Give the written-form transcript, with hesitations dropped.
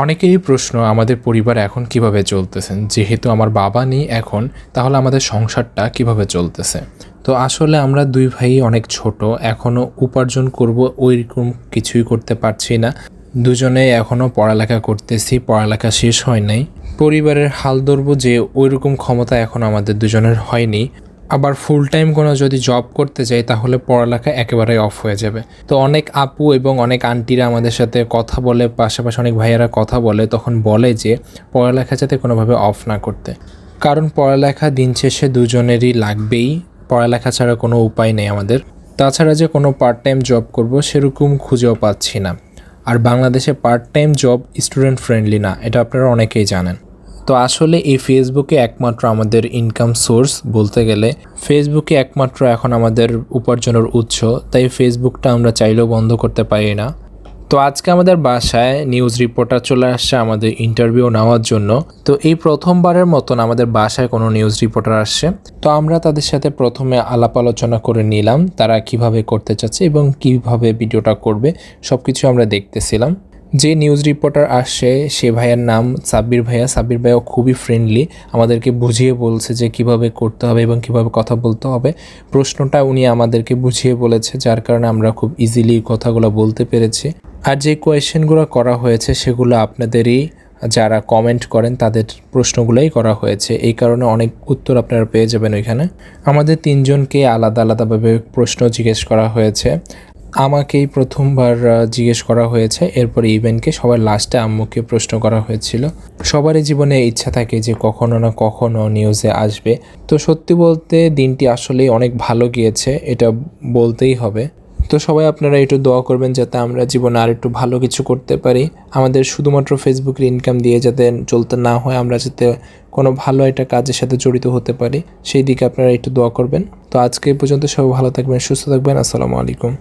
অনেকেরই প্রশ্ন আমাদের পরিবার এখন কিভাবে চলতেছেন, যেহেতু আমার বাবা নেই এখন, তাহলে আমাদের সংসারটা কিভাবে চলতেছে। তো আসলে আমরা দুই ভাই অনেক ছোট, এখনও উপার্জন করব ওইরকম কিছুই করতে পারছি না। দুজনেই এখনও পড়ালেখা করতেছি, পড়ালেখা শেষ হয় নাই। পরিবারের হাল ধরবো যে ওইরকম ক্ষমতা এখন আমাদের দুজনের হয়নি। আবার ফুল টাইম কোনো যদি জব করতে যাই তাহলে পড়ালেখা একেবারেই অফ হয়ে যাবে। তো অনেক আপু এবং অনেক আন্টিরা আমাদের সাথে কথা বলে, পাশাপাশি অনেক ভাইয়েরা কথা বলে, তখন বলে যে পড়ালেখা যাতে কোনোভাবে অফ না করতে, কারণ পড়ালেখা দিন শেষে দুজনেরই লাগবেই। পড়ালেখা ছাড়া কোনো উপায় নেই আমাদের। তাছাড়া যে কোনো পার্ট টাইম জব করব সেরকম খুঁজেও পাচ্ছি না। আর বাংলাদেশে part time job student friendly না, এটা আপনারা অনেকেই জানেন। তো আসলে এই ফেসবুকে একমাত্র আমাদের ইনকাম সোর্স বলতে গেলে, ফেসবুকে একমাত্র এখন আমাদের উপার্জনের উৎস, তাই ফেসবুকটা আমরা চাইলেও বন্ধ করতে পারি না। তো আজকে আমাদের বাসায় নিউজ রিপোর্টার চলে আসছে আমাদের ইন্টারভিউ নেওয়ার জন্য। তো এই প্রথমবারের মতন আমাদের বাসায় কোনো নিউজ রিপোর্টার আসছে। তো আমরা তাদের সাথে প্রথমে আলাপ আলোচনা করে নিলাম তারা কিভাবে করতে চাচ্ছে এবং কিভাবে ভিডিওটা করবে, সব কিছু আমরা দেখতেছিলাম। যে নিউজ রিপোর্টার আসছে সে ভাইয়ের নাম সাব্বির ভাইয়া। সাব্বির ভাইয়া খুবই ফ্রেন্ডলি, আমাদেরকে বুঝিয়ে বলছে যে কিভাবে করতে হবে এবং কিভাবে কথা বলতে হবে। প্রশ্নটা উনি আমাদেরকে বুঝিয়ে বলেছে, যার কারণে আমরা খুব ইজিলি কথাগুলো বলতে পেরেছি। আর যে কোয়েশ্চেনগুলো করা হয়েছে সেগুলো আপনাদেরই যারা কমেন্ট করেন তাদের প্রশ্নগুলোই করা হয়েছে, এই কারণে অনেক উত্তর আপনারা পেয়ে যাবেন ওইখানে। আমাদের তিনজনকে আলাদা আলাদাভাবে প্রশ্ন জিজ্ঞেস করা হয়েছে। আমাকেই প্রথমবার জিজ্ঞেস করা হয়েছে, এরপরে ইভেনকে, সবার লাস্টে আম্মুকে প্রশ্ন করা হয়েছিল। সবারই জীবনে ইচ্ছা থাকে যে কখনো না কখনো নিউজে আসবে। তো সত্যি বলতে দিনটি আসলেই অনেক ভালো গিয়েছে, এটা বলতেই হবে। তো সবাই আপনারা একটু দোয়া করবেন যাতে আমরা জীবনে আর একটু ভালো কিছু করতে পারি। আমাদের শুধুমাত্র ফেসবুকের ইনকাম দিয়ে যাতে চলতে না হয়, আমরা যাতে কোনো ভালো একটা কাজের সাথে জড়িত হতে পারি, সেই দিকে আপনারা একটু দোয়া করবেন। তো আজকে এই পর্যন্ত সবাই ভালো থাকবেন, সুস্থ থাকবেন। আসসালামু আলাইকুম।